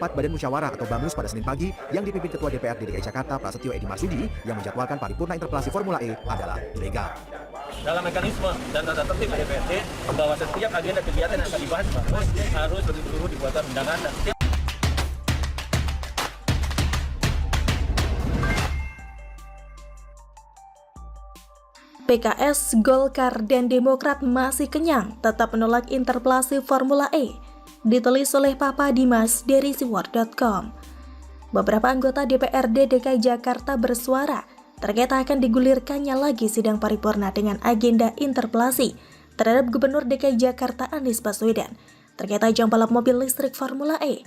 rapat Badan Musyawarah atau BAMUS pada Senin pagi yang dipimpin Ketua DPRD DKI Jakarta Prasetyo Edy Marsudi yang menjadwalkan paripurna interpelasi Formula E adalah ilegal. Dalam mekanisme dan tata tertib DPRD bahwa setiap agenda kegiatan yang akan dibahas harus betul-betul dibuatkan undangan dan setiap PKS, Golkar, dan Demokrat masih kenyang tetap menolak interpelasi Formula E. Ditulis oleh Papa Dimas dari siwar.com. Beberapa anggota DPRD DKI Jakarta bersuara terkait akan digulirkannya lagi sidang paripurna dengan agenda interpelasi terhadap Gubernur DKI Jakarta Anies Baswedan terkait ajang balap mobil listrik Formula E.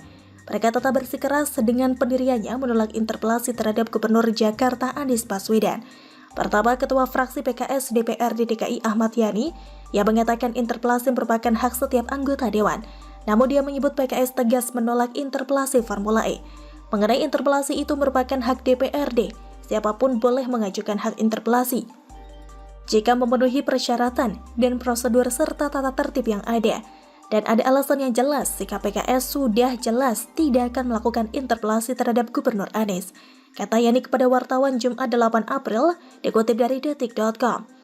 Mereka tetap bersikeras dengan pendiriannya menolak interpelasi terhadap Gubernur Jakarta Anies Baswedan. Pertama, Ketua Fraksi PKS DPRD DKI Ahmad Yani yang mengatakan interpelasi merupakan hak setiap anggota dewan. Namun dia menyebut PKS tegas menolak interpelasi Formula E. Mengenai interpelasi itu merupakan hak DPRD, siapapun boleh mengajukan hak interpelasi jika memenuhi persyaratan dan prosedur serta tata tertib yang ada. Dan ada alasan yang jelas, sikap PKS sudah jelas tidak akan melakukan interpelasi terhadap Gubernur Anies, kata Yani kepada wartawan Jumat 8 April, dikutip dari detik.com.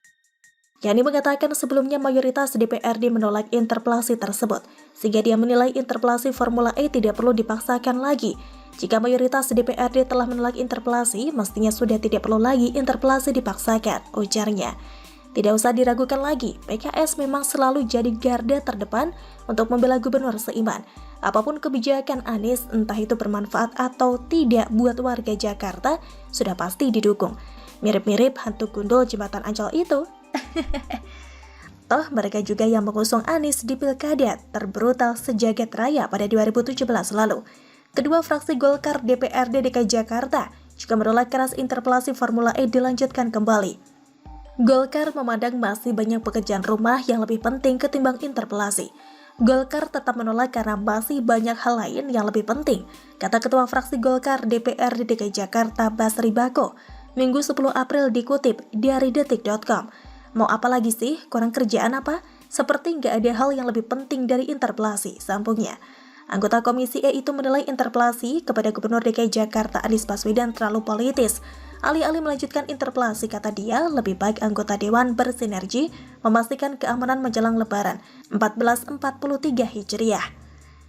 Yani mengatakan sebelumnya mayoritas DPRD menolak interpelasi tersebut, sehingga dia menilai interpelasi Formula E tidak perlu dipaksakan lagi. Jika mayoritas DPRD telah menolak interpelasi, mestinya sudah tidak perlu lagi interpelasi dipaksakan, ujarnya. Tidak usah diragukan lagi, PKS memang selalu jadi garda terdepan untuk membela gubernur seiman. Apapun kebijakan Anies, entah itu bermanfaat atau tidak buat warga Jakarta, sudah pasti didukung. Mirip-mirip hantu gundul jembatan Ancol itu. Toh mereka juga yang mengusung Anies di pilkada terbrutal sejagat raya pada 2017 lalu. Kedua fraksi Golkar DPRD DKI Jakarta juga menolak keras interpelasi Formula E dilanjutkan kembali. Golkar memandang masih banyak pekerjaan rumah yang lebih penting ketimbang interpelasi. Golkar tetap menolak karena masih banyak hal lain yang lebih penting, kata Ketua Fraksi Golkar DPRD DKI Jakarta Basri Bako, Minggu 10 April dikutip dari detik.com. Mau apa lagi sih? Kurang kerjaan apa? Seperti nggak ada hal yang lebih penting dari interpelasi, sambungnya. Anggota Komisi E itu menilai interpelasi kepada Gubernur DKI Jakarta Anies Baswedan terlalu politis. Alih-alih melanjutkan interpelasi, kata dia, lebih baik anggota Dewan bersinergi memastikan keamanan menjelang Lebaran 1443 Hijriah.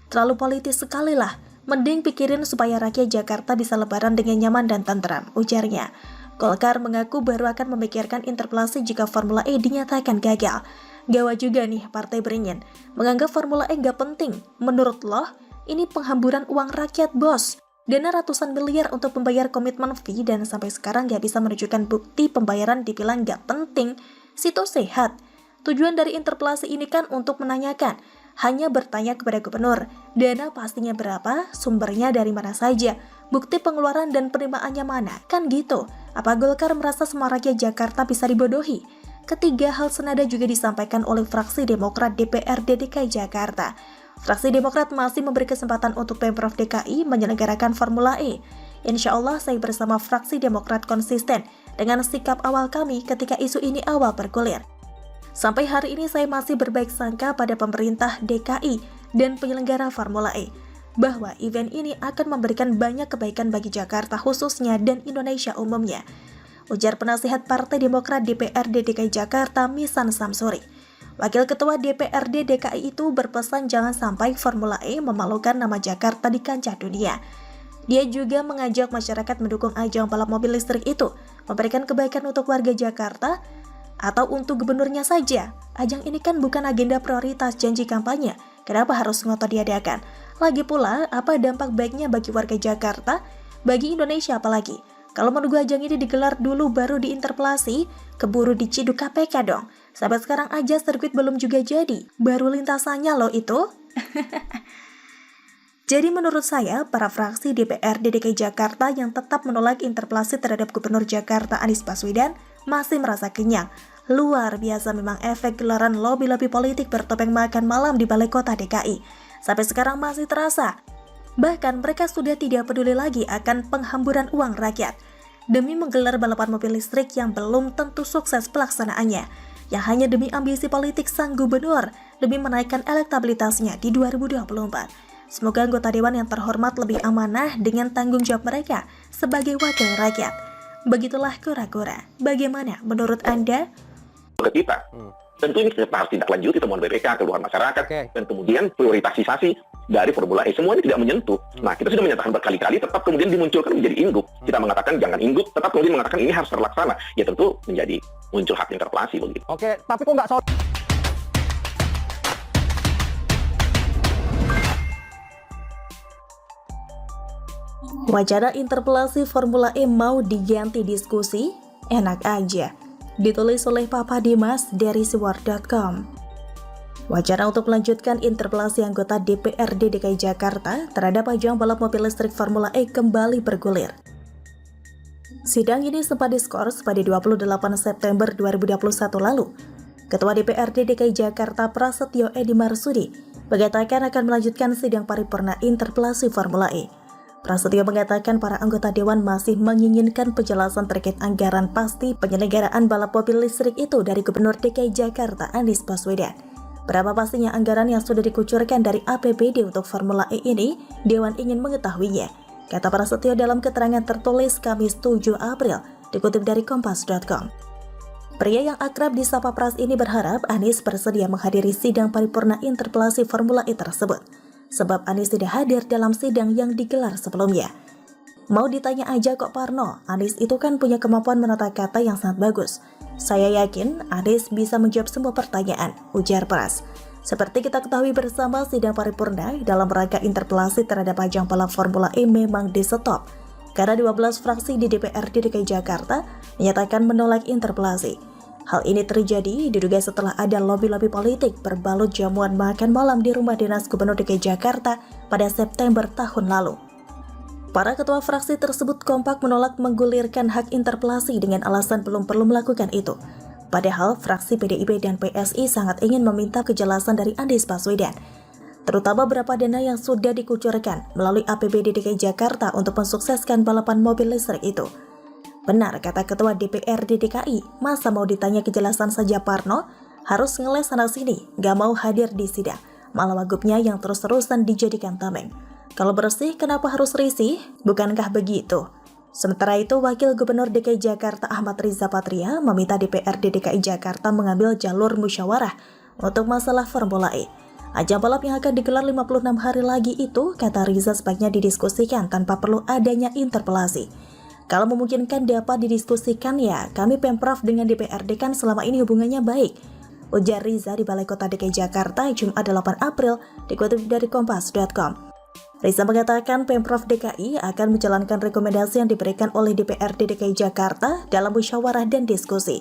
Terlalu politis sekali lah, mending pikirin supaya rakyat Jakarta bisa Lebaran dengan nyaman dan tentram, ujarnya. Golkar mengaku baru akan memikirkan interpelasi jika Formula E dinyatakan gagal. Gawat juga nih Partai Beringin, menganggap Formula E gak penting. Menurut lo, ini penghamburan uang rakyat bos. Dana ratusan miliar untuk membayar komitmen fee dan sampai sekarang gak bisa menunjukkan bukti pembayaran dibilang gak penting. Situ sehat. Tujuan dari interpelasi ini kan untuk menanyakan, hanya bertanya kepada gubernur, dana pastinya berapa, sumbernya dari mana saja, bukti pengeluaran dan penerimaannya mana, kan gitu. Apa Golkar merasa semua rakyat Jakarta bisa dibodohi? Ketiga hal senada juga disampaikan oleh fraksi Demokrat DPRD DKI Jakarta. Fraksi Demokrat masih memberi kesempatan untuk Pemprov DKI menyelenggarakan Formula E. Insya Allah saya bersama fraksi Demokrat konsisten dengan sikap awal kami ketika isu ini awal bergulir. Sampai hari ini saya masih berbaik sangka pada pemerintah DKI dan penyelenggara Formula E, bahwa event ini akan memberikan banyak kebaikan bagi Jakarta khususnya dan Indonesia umumnya, ujar penasihat Partai Demokrat DPRD DKI Jakarta Misan Samsuri. Wakil Ketua DPRD DKI itu berpesan jangan sampai Formula E memalukan nama Jakarta di kancah dunia. Dia juga mengajak masyarakat mendukung ajang balap mobil listrik itu, memberikan kebaikan untuk warga Jakarta atau untuk gubernurnya saja. Ajang ini kan bukan agenda prioritas janji kampanye, kenapa harus ngotot diadakan? Lagi pula, apa dampak baiknya bagi warga Jakarta? Bagi Indonesia apalagi? Kalau menunggu ajang ini digelar dulu baru diinterpelasi, keburu diciduk KPK dong. Sampai sekarang aja sirkuit belum juga jadi, baru lintasannya loh itu. Jadi menurut saya, para fraksi DPRD DKI Jakarta yang tetap menolak interpelasi terhadap Gubernur Jakarta Anies Baswedan masih merasa kenyang. Luar biasa memang efek gelaran lobi-lobi politik bertopeng makan malam di balai kota DKI. Sampai sekarang masih terasa. Bahkan mereka sudah tidak peduli lagi akan penghamburan uang rakyat demi menggelar balapan mobil listrik yang belum tentu sukses pelaksanaannya, yang hanya demi ambisi politik sang gubernur, demi menaikkan elektabilitasnya di 2024. Semoga anggota dewan yang terhormat lebih amanah dengan tanggung jawab mereka sebagai wakil rakyat. Begitulah kura-kura. Bagaimana menurut Anda? Ke kita. Tentu ini kita harus tindak lanjuti temuan BPK, keluhan masyarakat, dan kemudian prioritasisasi dari Formula E. Semuanya tidak menyentuh. Nah, kita sudah menyatakan berkali-kali, tetap kemudian dimunculkan menjadi ingup. Kita mengatakan jangan ingup, tetap kemudian mengatakan ini harus terlaksana. Ya tentu menjadi muncul hak interpelasi begitu. Oke, tapi kok nggak soal... Wacana interpelasi Formula E mau diganti diskusi? Enak aja. Ditulis oleh Papa Dimas dari siwar.com. Wacana untuk melanjutkan interpelasi anggota DPRD DKI Jakarta terhadap ajang balap mobil listrik Formula E kembali bergulir. Sidang ini sempat diskors pada 28 September 2021 lalu. Ketua DPRD DKI Jakarta Prasetyo Edi Marsudi mengatakan akan melanjutkan sidang paripurna interpelasi Formula E. Prasetyo mengatakan para anggota dewan masih menginginkan penjelasan terkait anggaran pasti penyelenggaraan balap mobil listrik itu dari Gubernur DKI Jakarta Anies Baswedan. Berapa pastinya anggaran yang sudah dikucurkan dari APBD untuk Formula E ini, Dewan ingin mengetahuinya, kata Prasetyo dalam keterangan tertulis Kamis 7 April, dikutip dari kompas.com. Pria yang akrab disapa Pras ini berharap Anies bersedia menghadiri sidang paripurna interpelasi Formula E tersebut, sebab Anies tidak hadir dalam sidang yang digelar sebelumnya. Mau ditanya aja kok Parno, Anies itu kan punya kemampuan menata kata yang sangat bagus. Saya yakin Anies bisa menjawab semua pertanyaan, ujar Pras. Seperti kita ketahui bersama, sidang paripurna dalam rangka interpelasi terhadap ajang balap Formula E memang di-stop karena 12 fraksi di DPRD DKI Jakarta menyatakan menolak interpelasi. Hal ini terjadi diduga setelah ada lobi-lobi politik berbalut jamuan makan malam di rumah dinas Gubernur DKI Jakarta pada September tahun lalu. Para ketua fraksi tersebut kompak menolak menggulirkan hak interpelasi dengan alasan belum perlu melakukan itu. Padahal fraksi PDIP dan PSI sangat ingin meminta kejelasan dari Anies Baswedan, terutama berapa dana yang sudah dikucurkan melalui APBD DKI Jakarta untuk mensukseskan balapan mobil listrik itu. Benar kata Ketua DPRD DKI, masa mau ditanya kejelasan saja Parno, harus ngeles sana-sini, gak mau hadir di sidang, malah wagubnya yang terus-terusan dijadikan tameng. Kalau bersih, kenapa harus risih? Bukankah begitu? Sementara itu, Wakil Gubernur DKI Jakarta Ahmad Riza Patria meminta DPRD DKI Jakarta mengambil jalur musyawarah untuk masalah Formula E. Ajang balap yang akan digelar 56 hari lagi itu, kata Riza, sebaiknya didiskusikan tanpa perlu adanya interpelasi. Kalau memungkinkan dapat didiskusikan ya, kami Pemprov dengan DPRD kan selama ini hubungannya baik, ujar Riza di Balai Kota DKI Jakarta Jumat 8 April, dikutip dari kompas.com. Riza mengatakan Pemprov DKI akan menjalankan rekomendasi yang diberikan oleh DPRD DKI Jakarta dalam musyawarah dan diskusi.